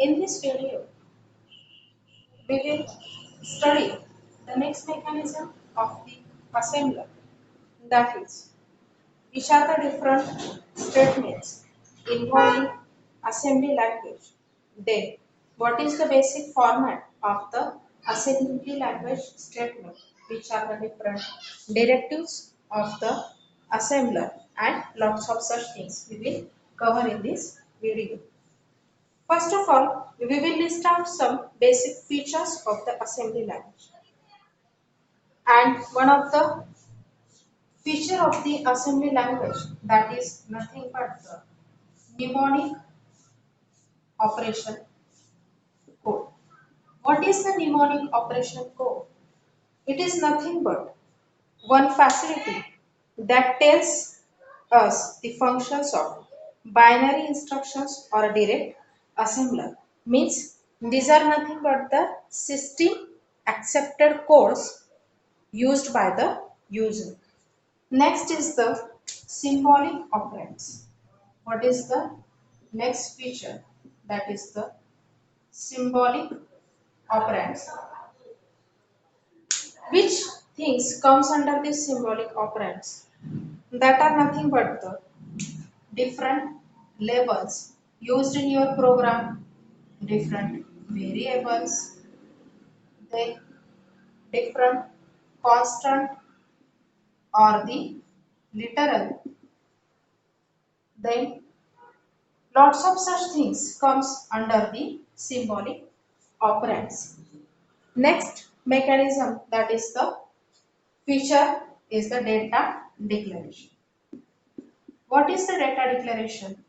In this video, we will study the next mechanism of the assembler, that is, which are the different statements involving assembly language. Then, what is the basic format of the assembly language statement, which are the different directives of the assembler, and lots of such things we will cover in this video. First of all, we will list out some basic features of the assembly language. And one of the feature of the assembly language, that is nothing but the mnemonic operation code. What is the mnemonic operation code? It is nothing but one facility that tells us the functions of binary instructions or a direct assembler. Means these are nothing but the system accepted codes used by the user. Next is the symbolic operands. What is the next feature? That is the symbolic operands. Which things comes under these symbolic operands? That are nothing but the different labels used in your program, different variables, then different constant or the literal, then lots of such things comes under the symbolic operands. Next mechanism, that is the feature, is the data declaration. What is the data declaration?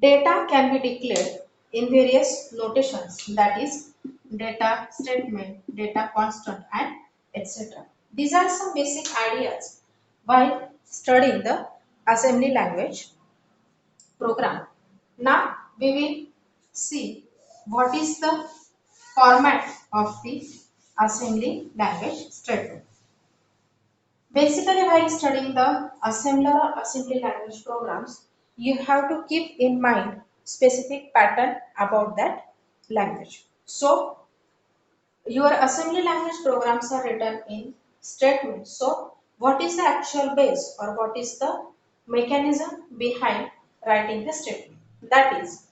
Data can be declared in various notations, that is data statement, data constant, and etc. These are some basic ideas while studying the assembly language program. Now we will see what is the format of the assembly language statement. Basically, while studying the assembler or assembly language programs, you have to keep in mind specific pattern about that language. So, your assembly language programs are written in statements. So, what is the actual base or what is the mechanism behind writing the statement? That is,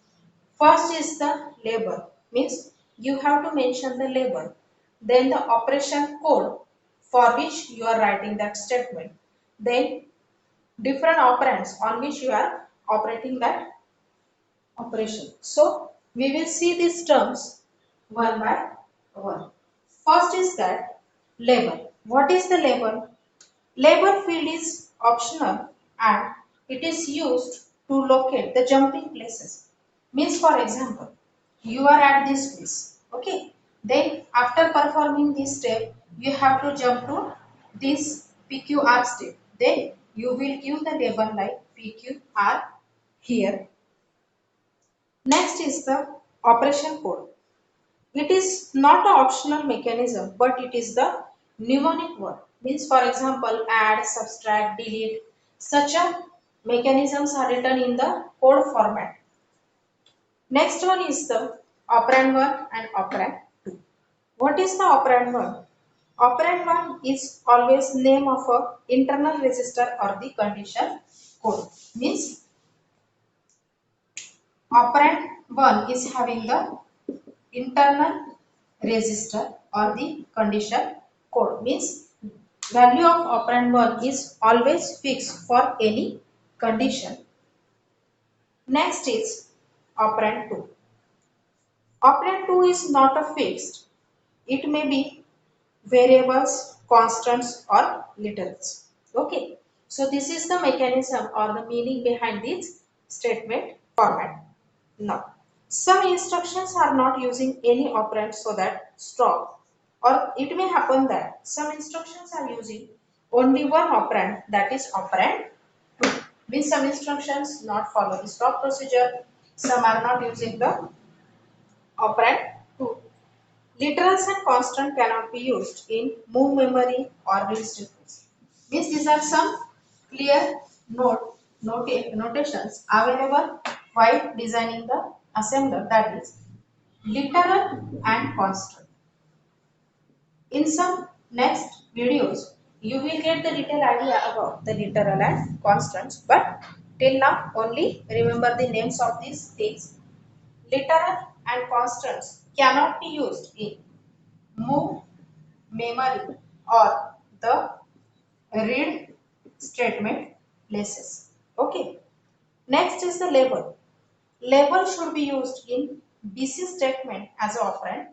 first is the label, means you have to mention the label, then the operation code for which you are writing that statement, then different operands on which you are operating that operation. So we will see these terms one by one. First is that label. What is the label? Label field is optional and it is used to locate the jumping places. Means, for example, you are at this place, okay? Then after performing this step, you have to jump to this PQR step. Then you will give the label like PQR here. Next is the operation code. It is not an optional mechanism, but it is the mnemonic one. Means, for example, add, subtract, delete. Such a mechanisms are written in the code format. Next one is the operand 1 and operand 2. What is the operand 1? Operand 1 is always name of a internal register or the condition code. Means operand 1 is having the internal register or the condition code. Means value of operand 1 is always fixed for any condition. Next is operand 2. Operand 2 is not a fixed. It may be variables, constants or literals. Okay. So this is the mechanism or the meaning behind this statement format. Now, some instructions are not using any operand so that stop, or it may happen that some instructions are using only one operand, that is operand 2. Means some instructions not follow the stop procedure, some are not using the operand 2. Literals and constant cannot be used in move memory or read statements. Means these are some clear notations available while designing the assembler, that is literal and constant. In some next videos, you will get the detailed idea about the literal and constants, but till now only remember the names of these things. Literal and constants cannot be used in move, memory, or the read statement places. Okay. Next is the label. Label should be used in BC statement as an operand.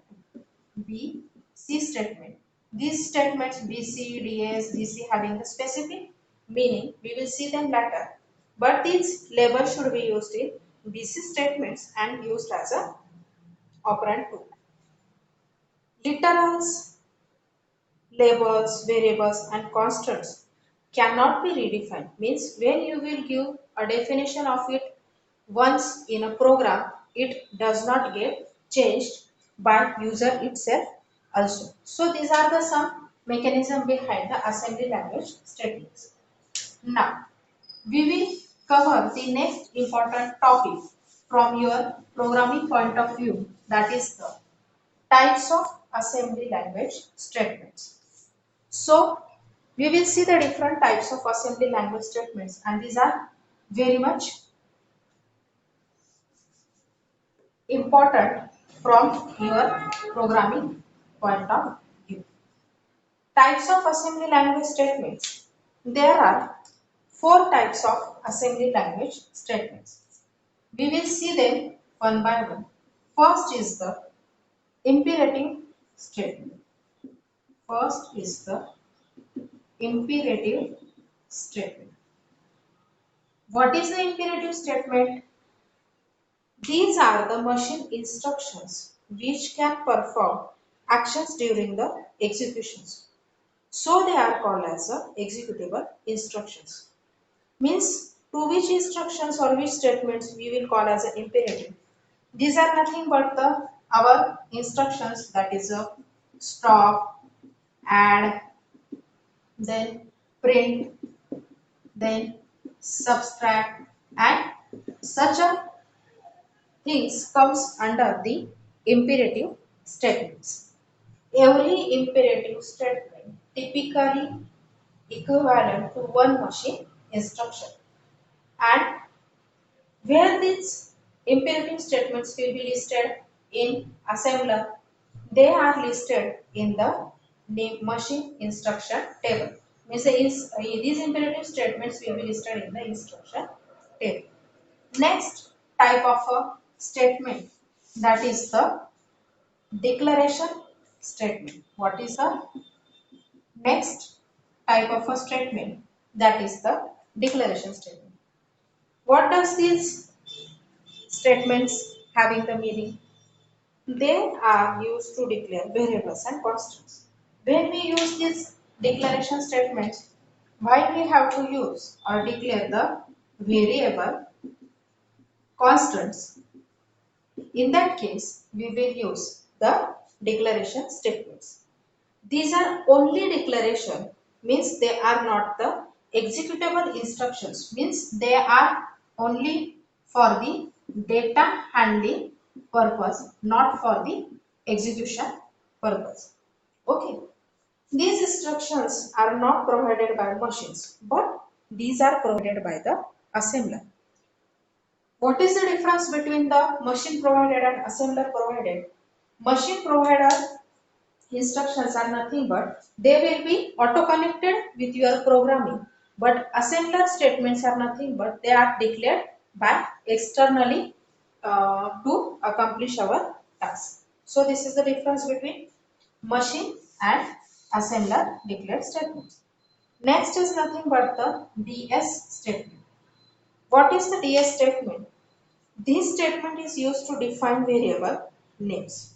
B, C statement. These statements BC, DS, DC having the specific meaning. We will see them later. But these labels should be used in BC statements and used as a operand too. Literals, labels, variables and constants cannot be redefined. Means when you will give a definition of it once in a program, it does not get changed by user itself also. So these are the some mechanism behind the assembly language statements. Now we will cover the next important topic from your programming point of view, that is the types of assembly language statements. So we will see the different types of assembly language statements, and these are very much important from your programming point of view. Types of assembly language statements. There are four types of assembly language statements. We will see them one by one. First is the imperative statement. First is the imperative statement. What is the imperative statement? These are the machine instructions which can perform actions during the executions. So they are called as executable instructions. Means to which instructions or which statements we will call as an imperative. These are nothing but the our instructions, that is a stop, add, then print, then subtract, and such a things comes under the imperative statements. Every imperative statement typically equivalent to one machine instruction, and where these imperative statements will be listed in assembler, they are listed in the machine instruction table. Means these imperative statements will be listed in the instruction table. Next type of a statement, that is the declaration statement. What is the next type of a statement? That is the declaration statement. What does these statements having the meaning? They are used to declare variables and constants. When we use these declaration statements, why we have to use or declare the variable constants? In that case, we will use the declaration statements. These are only declaration, means they are not the executable instructions, means they are only for the data handling purpose, not for the execution purpose. Okay. These instructions are not provided by machines, but these are provided by the assembler. What is the difference between the machine provided and assembler provided? Machine provider instructions are nothing but they will be auto connected with your programming, but assembler statements are nothing but they are declared by externally to accomplish our task. So this is the difference between machine and assembler declared statements. Next is nothing but the DS statement. What is the DS statement? This statement is used to define variable names.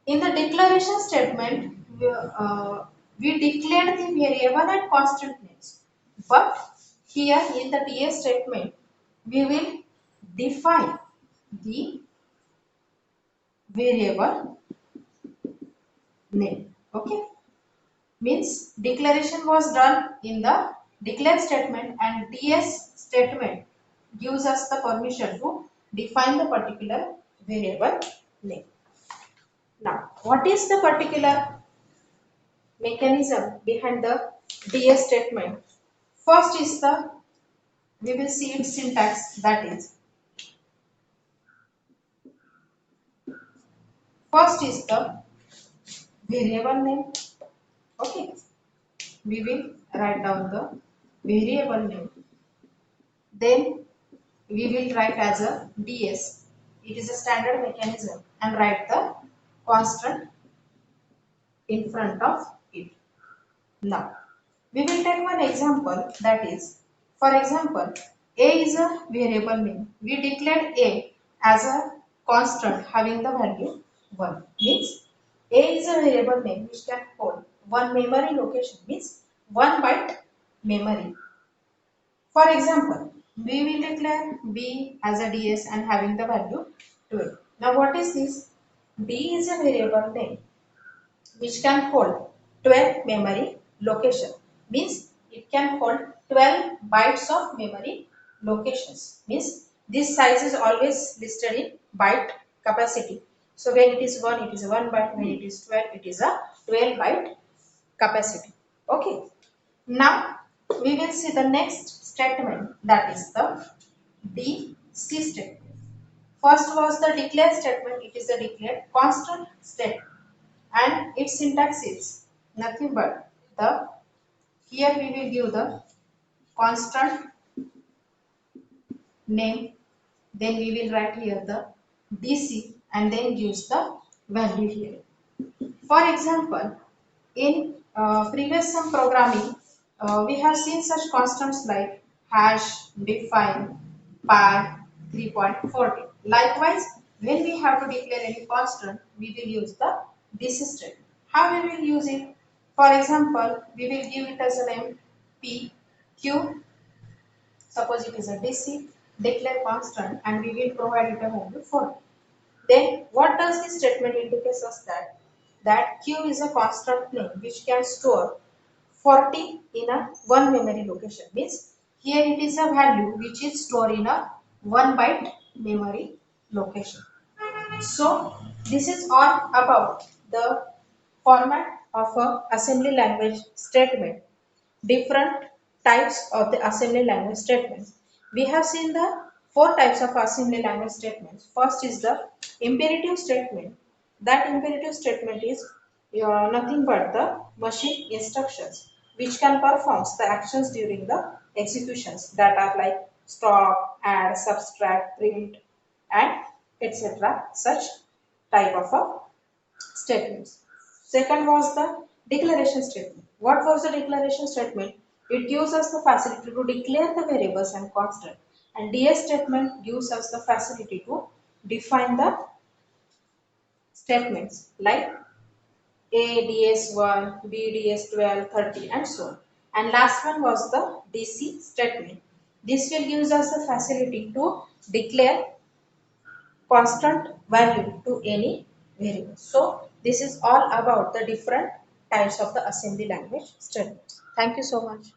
In the declaration statement, we declared the variable and constant names. But here in the DS statement, we will define the variable name. Okay. Means declaration was done in the declare statement, and DS statement gives us the permission to define the particular variable name. Now, what is the particular mechanism behind the DS statement? First is the, we will see its syntax, that is, first is the variable name. Okay, we will write down the variable name. Then we will write as a DS. It is a standard mechanism, and write the constant in front of it. Now, we will take one example, that is, for example, A is a variable name. We declared A as a constant having the value 1. Means A is a variable name which can hold one memory location, means 1 byte memory. For example, we will declare B as a DS and having the value 12. Now what is this? B is a variable name which can hold 12 memory location, means it can hold 12 bytes of memory locations, means this size is always listed in byte capacity. So when it is 1, it is a 1 byte, when it is 12, it is a 12 byte capacity. Okay, now we will see the next statement, that is the DC statement. First was the declare statement. It is a declared constant statement, and its syntax is nothing but the, here we will give the constant name, then we will write here the DC and then use the value here. For example, in previous some programming, we have seen such constants like hash, define, par, 3.14. Likewise, when we have to declare any constant, we will use the this statement. How we will use it? For example, we will give it as a name P, Q. Suppose it is a DC, declare constant, and we will provide it a value 40. Then what does this statement indicates us that? That Q is a constant name which can store 40 in a one memory location. Means here it is a value which is stored in a 1 byte memory location. So this is all about the format of a assembly language statement. Different types of the assembly language statements. We have seen the four types of assembly language statements. First is the imperative statement. That imperative statement is nothing but the machine instructions which can perform the actions during the executions, that are like stop, add, subtract, print, and etc. Such type of a statements. Second was the declaration statement. What was the declaration statement? It gives us the facility to declare the variables and constant. And DS statement gives us the facility to define the statements like A DS1, B DS12, 30, and so on. And last one was the DC statement. This will give us the facility to declare constant value to any variable. So this is all about the different types of the assembly language statements. Thank you so much.